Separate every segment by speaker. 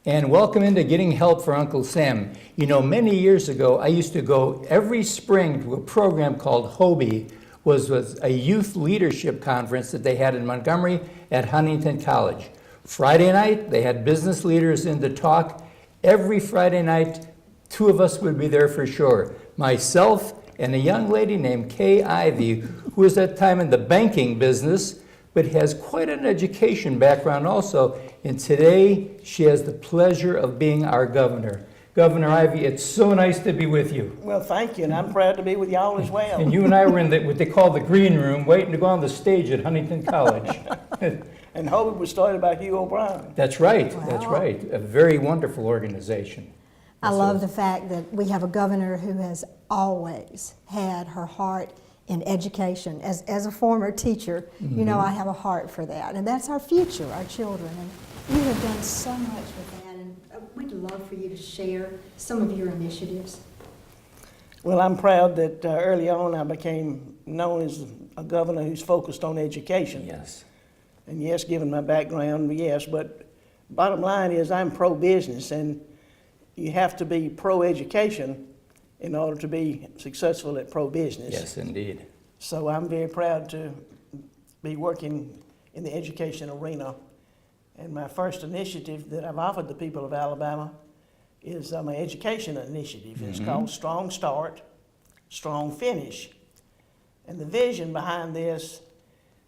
Speaker 1: And welcome into Getting Help for Uncle Sam. You know, many years ago, I used to go every spring to a program called HOBie, was a youth leadership conference that they had in Montgomery at Huntington College. Friday night, they had business leaders in to talk. Every Friday night, two of us would be there for sure. Myself and a young lady named Kay Ivey, who was at the time in the banking business, but has quite an education background also. And today, she has the pleasure of being our governor. Governor Ivey, it's so nice to be with you.
Speaker 2: Well, thank you, and I'm proud to be with y'all as well.
Speaker 1: And you and I were in what they call the green room, waiting to go on the stage at Huntington College.
Speaker 2: And HOBie was started by Hugh O'Brien.
Speaker 1: That's right,
Speaker 3: Wow.
Speaker 1: That's right. A very wonderful organization.
Speaker 3: I love the fact that we have a governor who has always had her heart in education. As a former teacher, you know I have a heart for that. And that's our future, our children. And you have done so much with that. And we'd love for you to share some of your initiatives.
Speaker 2: Well, I'm proud that early on I became known as a governor who's focused on education.
Speaker 1: Yes.
Speaker 2: And yes, given my background, yes, but bottom line is I'm pro-business, and you have to be pro-education in order to be successful at pro-business.
Speaker 1: Yes, indeed.
Speaker 2: So I'm very proud to be working in the education arena. And my first initiative that I've offered the people of Alabama is my education initiative. It's called Strong Start, Strong Finish. And the vision behind this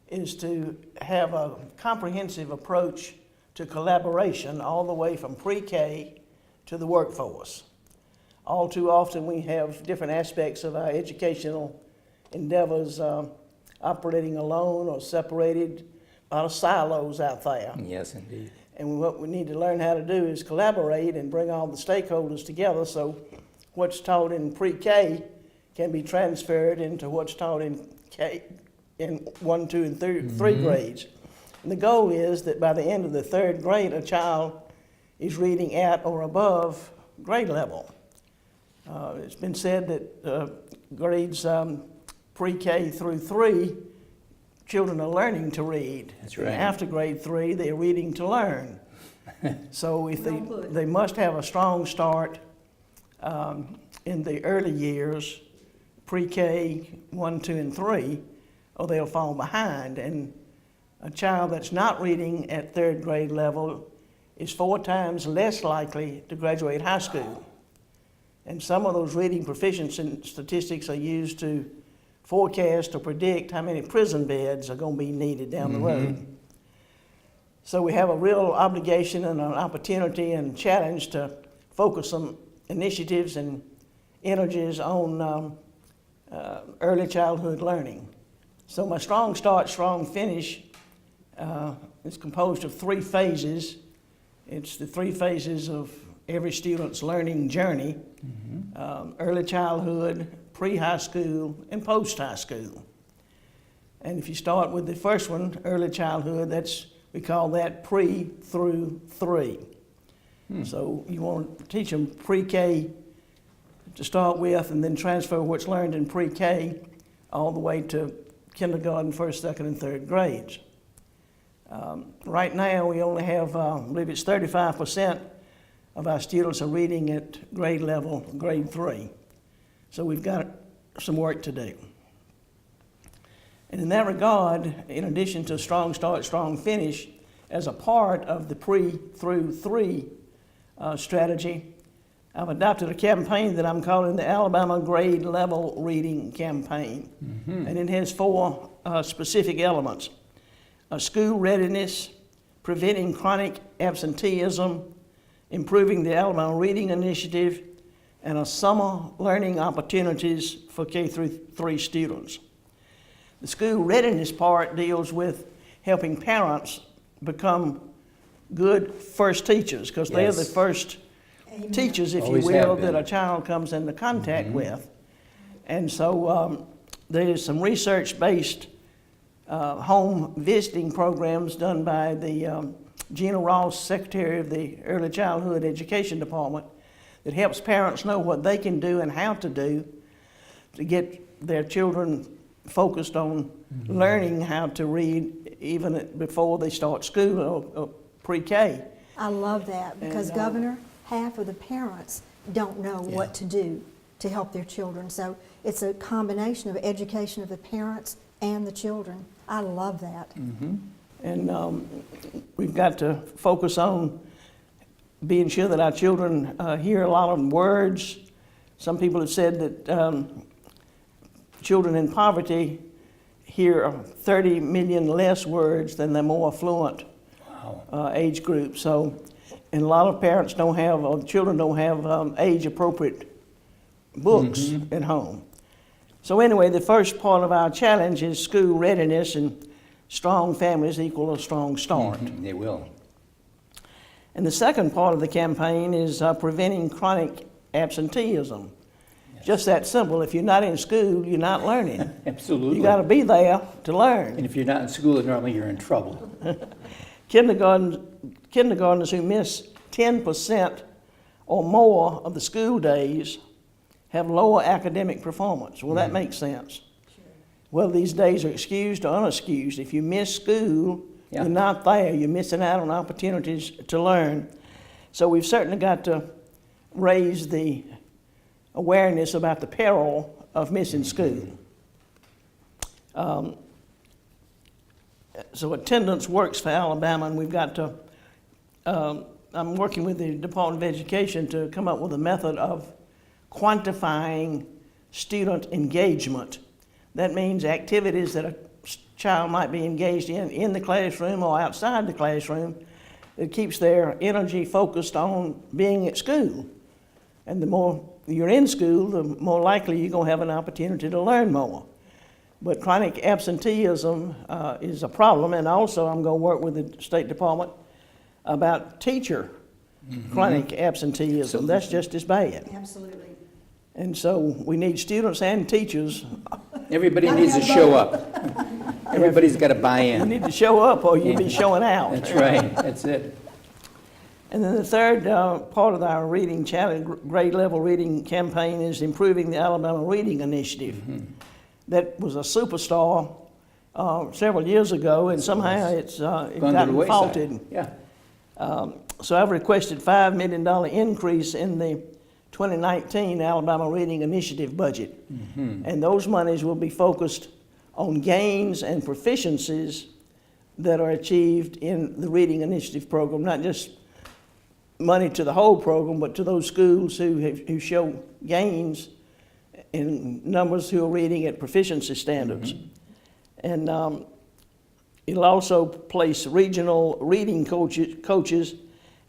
Speaker 2: is to have a comprehensive approach to collaboration all the way from pre-K to the workforce. All too often we have different aspects of our educational endeavors operating alone or separated, a lot of silos out there.
Speaker 1: Yes, indeed.
Speaker 2: And what we need to learn how to do is collaborate and bring all the stakeholders together so what's taught in pre-K can be transferred into what's taught in in 1, 2, and 3 grades. And the goal is that by the end of the 3rd grade, a child is reading at or above grade level. It's been said that grades pre-K through 3, children are learning to read.
Speaker 1: That's right.
Speaker 2: And after grade 3, they're reading to learn. So if they must have a strong start in the early years, pre-K 1, 2, and 3, or they'll fall behind. And a child that's not reading at 3rd grade level is 4 times less likely to graduate high school. And some of those reading proficiency statistics are used to forecast or predict how many prison beds are going to be needed down the road. So we have a real obligation and an opportunity and challenge to focus some initiatives and energies on early childhood learning. So my Strong Start, Strong Finish is composed of 3 phases. It's the 3 phases of every student's learning journey: early childhood, pre-high school, and post-high school. And if you start with the first one, early childhood, we call that pre through 3. So you want to teach them pre-K to start with, and then transfer what's learned in pre-K all the way to kindergarten, 1st, 2nd, and 3rd grades. Right now, we only have, I believe it's 35% of our students are reading at grade level, grade 3. So we've got some work to do. And in that regard, in addition to Strong Start, Strong Finish, as a part of the pre through 3 strategy, I've adopted a campaign that I'm calling the Alabama Grade Level Reading Campaign. And it has 4 specific elements: school readiness, preventing chronic absenteeism, improving the Alabama Reading Initiative, and a summer learning opportunities for K through 3 students. The school readiness part deals with helping parents become good first teachers, because they're the first teachers, if
Speaker 1: Always
Speaker 2: you will,
Speaker 1: have been.
Speaker 2: that a child comes into contact with. And so there's some research-based home visiting programs done by the Gina Ross, Secretary of the Early Childhood Education Department, that helps parents know what they can do and how to do to get their children focused on learning how to read even before they start school or pre-K.
Speaker 3: I love that because,
Speaker 2: And,
Speaker 3: Governor, half of the parents don't know what to do to help their children. So it's a combination of education of the parents and the children. I love that.
Speaker 2: And we've got to focus on being sure that our children hear a lot of words. Some people have said that children in poverty hear 30 million less words than the more affluent age group. So, and a lot of parents don't have, or children don't have age-appropriate books at home. So anyway, the first part of our challenge is school readiness, and strong families equal a strong start.
Speaker 1: They will.
Speaker 2: And the second part of the campaign is preventing chronic absenteeism. Just that simple. If you're not in school, you're not learning.
Speaker 1: Absolutely.
Speaker 2: You got to be there to learn.
Speaker 1: And if you're not in school, normally you're in trouble.
Speaker 2: Kindergartners who miss 10% or more of the school days have lower academic performance. Well, that makes sense. Whether these days are excused or unexcused, if you miss school, you're not there. You're missing out on opportunities to learn. So we've certainly got to raise the awareness about the peril of missing school. So attendance works for Alabama, and we've got to, I'm working with the Department of Education to come up with a method of quantifying student engagement. That means activities that a child might be engaged in the classroom or outside the classroom that keeps their energy focused on being at school. And the more you're in school, the more likely you're going to have an opportunity to learn more. But chronic absenteeism is a problem, and also I'm going to work with the State Department about teacher chronic absenteeism. That's just as bad.
Speaker 3: Absolutely.
Speaker 2: And so we need students and teachers.
Speaker 1: Everybody needs to show up. Everybody's got to buy
Speaker 2: You
Speaker 1: in.
Speaker 2: need to show up or you'll be showing out.
Speaker 1: That's right. That's it.
Speaker 2: And then the third part of our reading challenge, grade level reading campaign, is improving the Alabama Reading Initiative. That was a superstar several years ago, and somehow it's gotten faulted.
Speaker 1: Yeah.
Speaker 2: So I've requested $5 million increase in the 2019 Alabama Reading Initiative budget. And those monies will be focused on gains and proficiencies that are achieved in the Reading Initiative program, not just money to the whole program, but to those schools who show gains in numbers who are reading at proficiency standards. And it'll also place regional reading coaches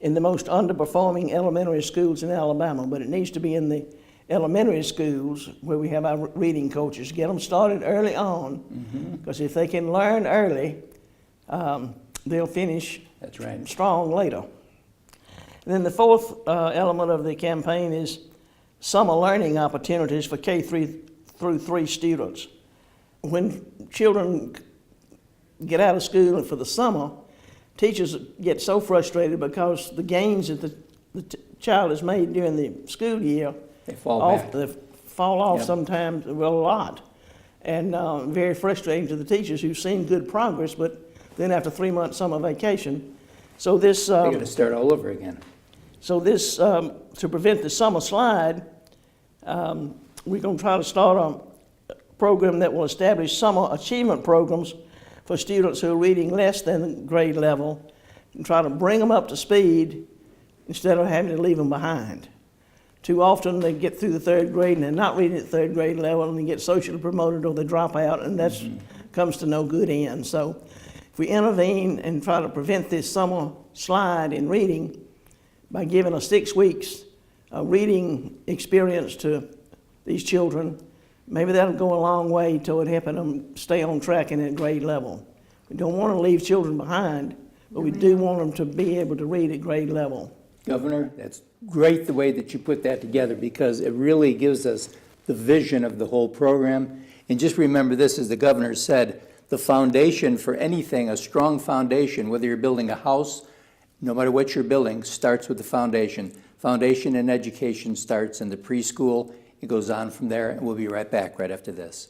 Speaker 2: in the most underperforming elementary schools in Alabama, but it needs to be in the elementary schools where we have our reading coaches. Get them started early on, because if they can learn early, they'll finish strong later. And then the fourth element of the campaign is summer learning opportunities for K through 3 students. When children get out of school for the summer, teachers get so frustrated because the gains that the child has made during the school year,
Speaker 1: they fall
Speaker 2: off sometimes, well, a lot. And very frustrating to the teachers who've seen good progress, but then after 3 months summer vacation. So this...
Speaker 1: They're going to start all over again.
Speaker 2: So this, to prevent the summer slide, we're going to try to start a program that will establish summer achievement programs for students who are reading less than grade level, and try to bring them up to speed instead of having to leave them behind. Too often they get through the 3rd grade and they're not reading at 3rd grade level, and they get socially promoted or they drop out, and that comes to no good end. So if we intervene and try to prevent this summer slide in reading by giving a 6 weeks reading experience to these children, maybe that'll go a long way toward helping them stay on track in that grade level. We don't want to leave children behind, but we do want them to be able to read at grade level.
Speaker 1: Governor, that's great the way that you put that together, because it really gives us the vision of the whole program. And just remember this, as the governor said, the foundation for anything, a strong foundation, whether you're building a house, no matter what you're building, starts with the foundation. Foundation in education starts in the preschool. It goes on from there, and we'll be right back right after this.